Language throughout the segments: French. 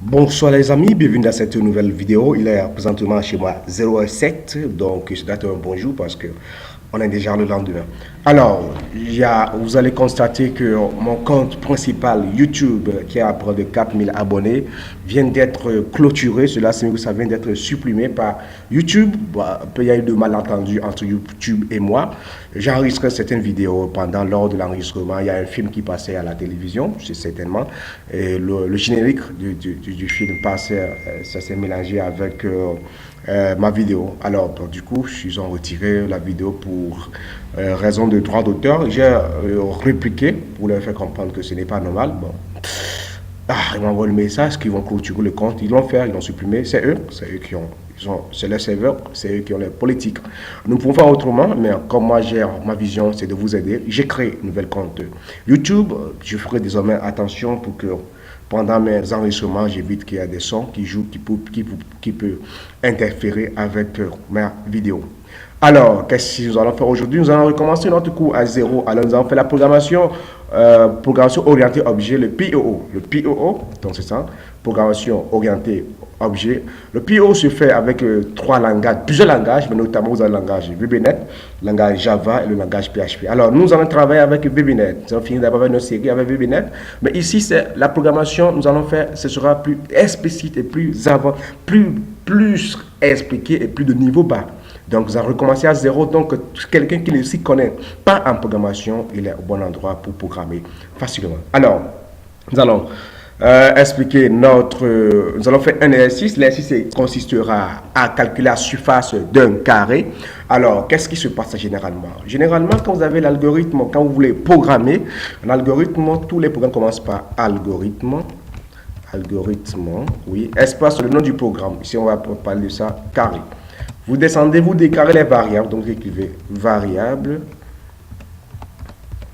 Bonsoir les amis, bienvenue dans cette nouvelle vidéo. Il est présentement chez moi 0h07, donc je dois être un bonjour parce que on est déjà le lendemain. Alors, vous allez constater que mon compte principal YouTube, qui a près de 4000 abonnés, vient d'être clôturé. Cela signifie que ça vient d'être supprimé par YouTube. Il y a eu de malentendus entre YouTube et moi. J'ai enregistré certaines vidéos lors de l'enregistrement. Il y a un film qui passait à la télévision, c'est certainement. Et le générique du film passait, ça s'est mélangé avec ma vidéo. Alors, du coup, ils ont retiré la vidéo pour raison de droit d'auteur. J'ai répliqué pour leur faire comprendre que ce n'est pas normal. Bon. Ils m'envoient le message qu'ils vont clôturer le compte. Ils l'ont fait, ils l'ont supprimé. C'est eux qui ont. C'est leur serveur, c'est eux qui ont les politiques. Nous pouvons faire autrement, mais comme moi j'ai ma vision, c'est de vous aider. J'ai créé une nouvelle compte YouTube. Je ferai désormais attention pour que pendant mes enregistrements, j'évite qu'il y ait des sons qui jouent, qui peut interférer avec ma vidéo. Alors, qu'est-ce que nous allons faire aujourd'hui? Nous allons recommencer notre cours à zéro. Alors, nous allons faire la programmation orientée objet, le POO. Le POO, donc c'est ça, programmation orientée objet. Le POO se fait avec plusieurs langages, mais notamment le langage VBNet, le langage Java et le langage PHP. Alors, nous allons travailler avec VBNet. Nous allons finir d'abord avec notre série avec VBNet. Mais ici, c'est la programmation, nous allons faire, ce sera plus explicite et plus avant, plus expliqué et plus de niveau bas. Donc, vous allez recommencer à zéro. Donc, quelqu'un qui ne s'y connaît pas en programmation, il est au bon endroit pour programmer facilement. Alors, nous allons expliquer nous allons faire un exercice. L'exercice consistera à calculer la surface d'un carré. Alors, qu'est-ce qui se passe généralement? Généralement, quand vous avez l'algorithme, quand vous voulez programmer, un algorithme, tous les programmes commencent par algorithme, oui, espace, le nom du programme. Ici, on va parler de ça, carré. Vous descendez, vous déclarez les variables. Donc, vous écrivez variable.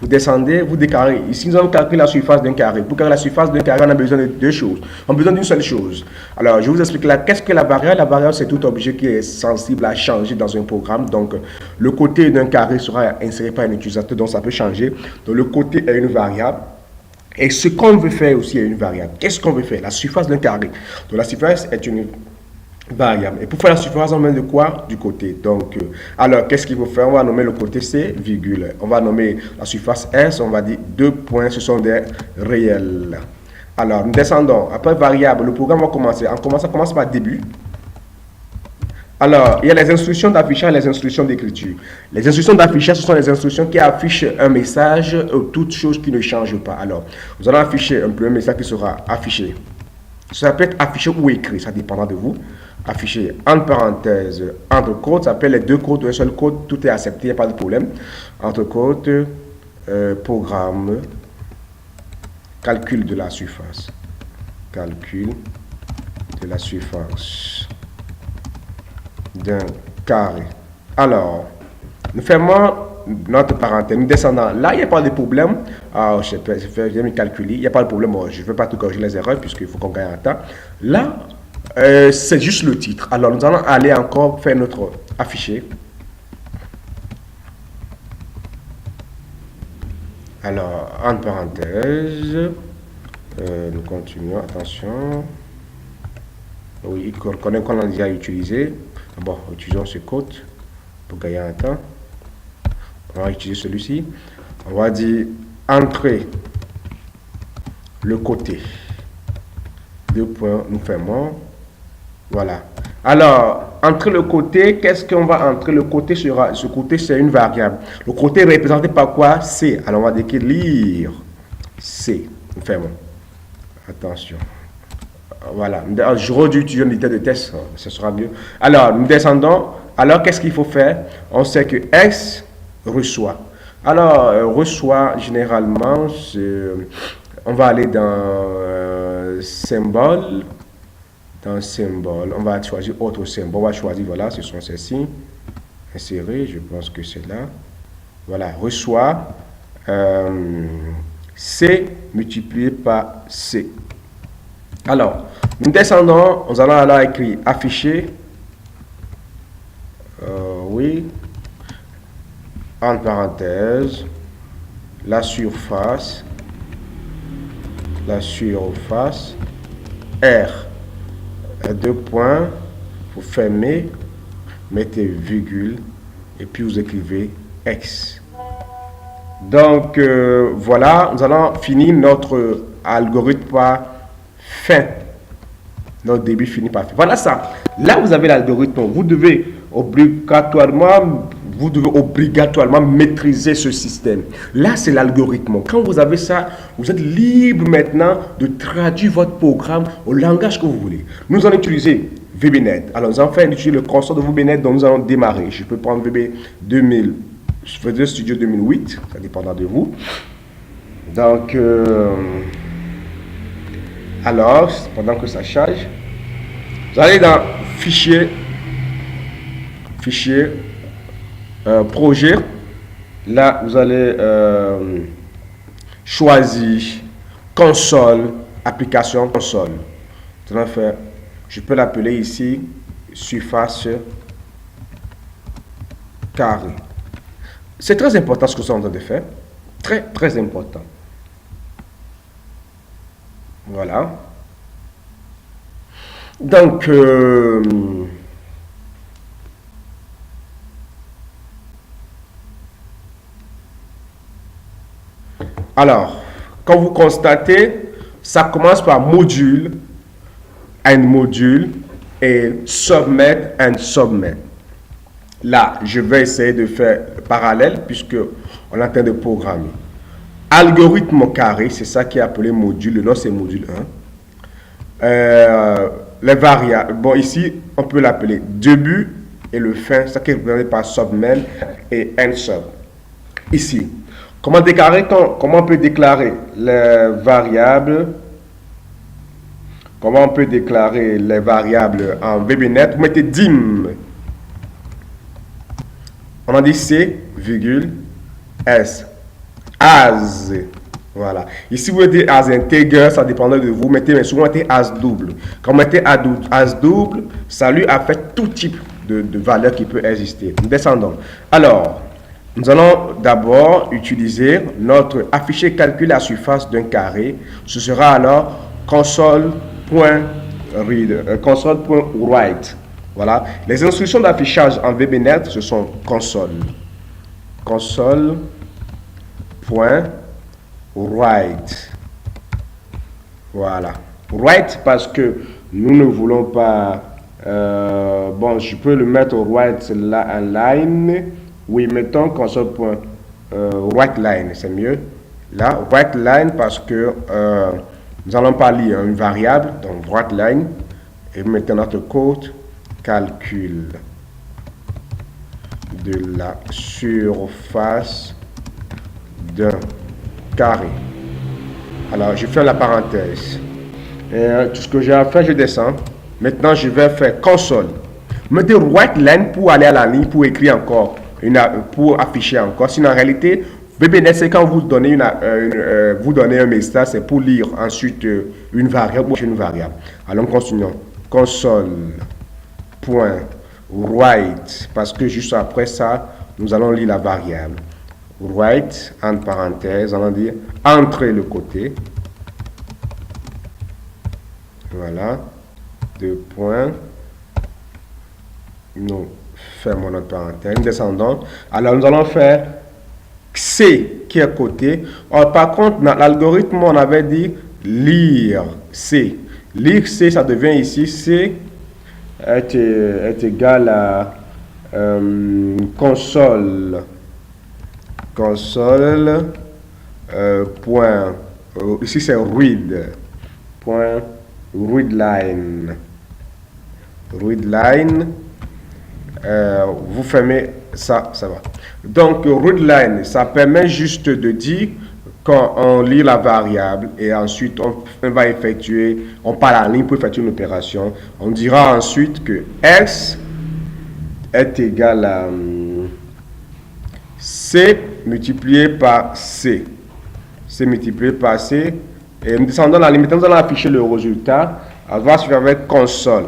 Vous descendez, vous déclarez. Ici, nous allons calculer la surface d'un carré. Pour calculer la surface d'un carré, on a besoin de deux choses. On a besoin d'une seule chose. Alors, je vous explique là. Qu'est-ce que la variable? La variable, c'est tout objet qui est sensible à changer dans un programme. Donc, le côté d'un carré sera inséré par un utilisateur, donc ça peut changer. Donc, le côté est une variable. Et ce qu'on veut faire aussi est une variable. Qu'est-ce qu'on veut faire? La surface d'un carré. Donc, la surface est une variable. Et pour faire la surface, on met de quoi? Du côté. Donc, alors, qu'est-ce qu'il faut faire? On va nommer le côté C, virgule. On va nommer la surface S, on va dire 2 points, ce sont des réels. Alors, nous descendons. Après variable, le programme va commencer. On commence par début. Alors, il y a les instructions d'affichage et les instructions d'écriture. Les instructions d'affichage, ce sont les instructions qui affichent un message, toutes choses qui ne changent pas. Alors, nous allons afficher un premier message qui sera affiché. Ça peut être affiché ou écrit, ça dépendra de vous. Affiché entre parenthèses, entre côtes, ça peut être les deux côtes, un seul code, tout est accepté, il n'y a pas de problème. Entre côtes, programme, calcul de la surface. Calcul de la surface d'un carré. Alors, nous fermons notre parenthèse, nous descendons. Là, il n'y a pas de problème. Alors, je vais me calculer. Il n'y a pas de problème. Je ne veux pas tout corriger les erreurs puisqu'il faut qu'on gagne un temps. Là, c'est juste le titre. Alors, nous allons aller encore faire notre affiché. Alors, entre parenthèses, nous continuons. Attention. Oui, il reconnaît qu'on a déjà utilisé. Bon, utilisons ce code pour gagner un temps. On va utiliser celui-ci. On va dire entrer le côté. Deux points, nous fermons. Voilà. Alors, entrer le côté, qu'est-ce qu'on va entrer? Le côté sera, ce côté c'est une variable. Le côté est représenté par quoi? C. Alors, on va dire lire C. Nous fermons. Attention. Voilà. J'aurais dû utiliser une unité de test, ce sera mieux. Alors, nous descendons. Alors, qu'est-ce qu'il faut faire? On sait que S reçoit. Alors, reçoit, généralement, on va aller dans symbole. Dans symbole, on va choisir autre symbole. On va choisir, voilà, ce sont celles-ci. Insérer, je pense que c'est là. Voilà, reçoit C multiplié par C. Alors, nous descendons, nous allons alors écrire afficher. Oui. Entre parenthèses, la surface R, deux points, vous fermez, mettez virgule, et puis vous écrivez X. Donc, voilà, nous allons finir notre algorithme par fin. Notre début finit par fin. Voilà ça. Là, vous avez l'algorithme. Vous devez obligatoirement maîtriser ce système. Là, c'est l'algorithme. Quand vous avez ça, vous êtes libre maintenant de traduire votre programme au langage que vous voulez. Nous allons utiliser VBNet. Alors, nous allons faire utiliser le console de VBNet dont nous allons démarrer. Je peux prendre VB 2000. Je faisais Studio 2008, ça dépendra de vous. Donc, alors, pendant que ça charge, vous allez dans Fichier, Projet. Là, vous allez choisir Console, Application, Console. Nous allons faire, je peux l'appeler ici, surface carré. C'est très important ce que nous sommes en train de faire. Très, très important. Voilà. Donc, alors, quand vous constatez, ça commence par module, un module, et submit, and submit. Là, je vais essayer de faire parallèle puisque on est en train de programmer. Algorithme carré, c'est ça qui est appelé module. Le nom, c'est module 1. Les variables. Bon, ici, on peut l'appeler début et le fin. Ça qui est représenté par submain et end sub. Ici, comment on peut déclarer les variables? Comment on peut déclarer les variables en VBNet? Vous mettez dim. On a dit C, virgule, S. As. Voilà. Ici, vous mettez as integer, ça dépendra de vous. Mais souvent, mettez as double. Quand vous mettez as double, ça lui affecte tout type de valeur qui peut exister. Nous descendons. Alors, nous allons d'abord utiliser notre afficher calcul à surface d'un carré. Ce sera alors console.write. Voilà. Les instructions d'affichage en VBNet, ce sont console. Console.write. Voilà. Write parce que nous ne voulons pas... bon, je peux le mettre au write là, en line. Oui, mettons console.write line, c'est mieux. Là, write line parce que nous allons pas lire une variable, donc write line. Et mettons notre code calcul de la surface d'un carré. Alors, je fais la parenthèse. Et, tout ce que j'ai à faire, je descends. Maintenant, je vais faire console. Mettez write line pour aller à la ligne, pour écrire encore, pour afficher encore. Sinon, en réalité, VBNet, c'est quand vous donnez, vous donnez un message, c'est pour lire ensuite une variable ou une variable. Alors, continuons. Console.write, parce que juste après ça, nous allons lire la variable. Write, entre parenthèses, on va dire entre le côté. Voilà. Deux points. Nous fermons notre parenthèse. Descendons. Alors, nous allons faire C qui est à côté. Or, par contre, dans l'algorithme, on avait dit lire C. Lire C, ça devient ici C est égal à console point, ici c'est read point readline. Vous fermez ça, ça va. Donc readline, ça permet juste de dire quand on lit la variable et ensuite on va effectuer, on parle en ligne pour effectuer une opération, on dira ensuite que S est égal à C multiplié par C. C multiplié par C. Et nous descendons la limite, nous allons afficher le résultat. On va se faire avec console.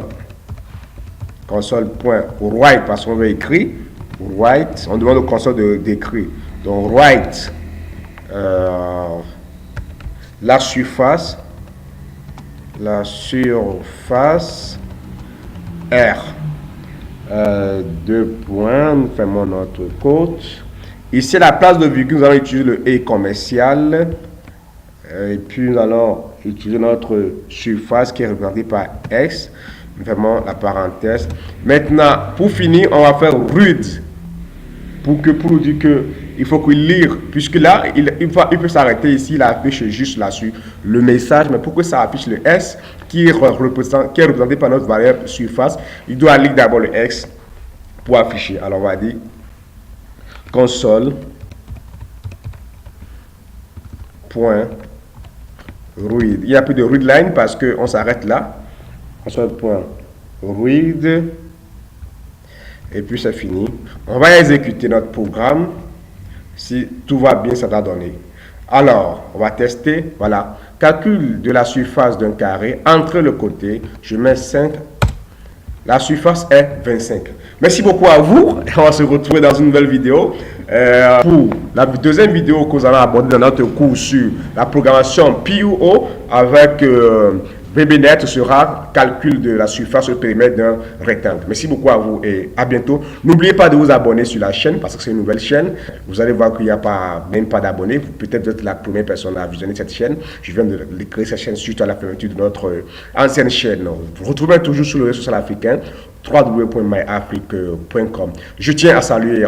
Console.write parce qu'on veut écrire. Write, on demande au console d'écrire. Donc write la surface la surface R. Deux points, nous fermons notre côte. Ici, à la place de virgule, nous allons utiliser le E commercial. Et puis, nous allons utiliser notre surface qui est représentée par X. Nous fermons la parenthèse. Maintenant, pour finir, on va faire rude. Pour nous dire qu'il faut qu'il lire. Puisque là, il peut s'arrêter ici. Il affiche juste là-dessus le message. Mais pourquoi ça affiche le S qui est représenté par notre variable surface, il doit lire d'abord le X pour afficher. Alors, on va dire console. Point read. Il n'y a plus de readline parce qu'on s'arrête là. Point read. Et puis c'est fini. On va exécuter notre programme. Si tout va bien, ça va donner. Alors, on va tester. Voilà. Calcul de la surface d'un carré. Entre le côté, je mets 5. La surface est 25. Merci beaucoup à vous. On va se retrouver dans une nouvelle vidéo. Pour la deuxième vidéo que nous allons aborder dans notre cours sur la programmation PUO avec VBNet, ce sera calcul de la surface au périmètre d'un rectangle. Merci beaucoup à vous et à bientôt. N'oubliez pas de vous abonner sur la chaîne parce que c'est une nouvelle chaîne. Vous allez voir qu'il n'y a même pas d'abonnés. Peut-être vous êtes la première personne à visionner cette chaîne. Je viens de créer cette chaîne suite à la fermeture de notre ancienne chaîne. Vous retrouvez toujours sur le réseau social africain www.myafrique.com. Je tiens à saluer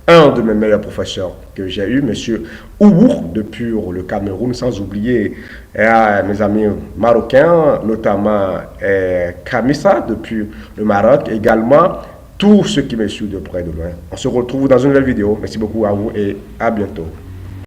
un de mes meilleurs professeurs que j'ai eu, monsieur Oubour, depuis le Cameroun, sans oublier mes amis marocains, notamment Kamissa, depuis le Maroc, également tous ceux qui me suivent de près et de loin. On se retrouve dans une nouvelle vidéo. Merci beaucoup à vous et à bientôt.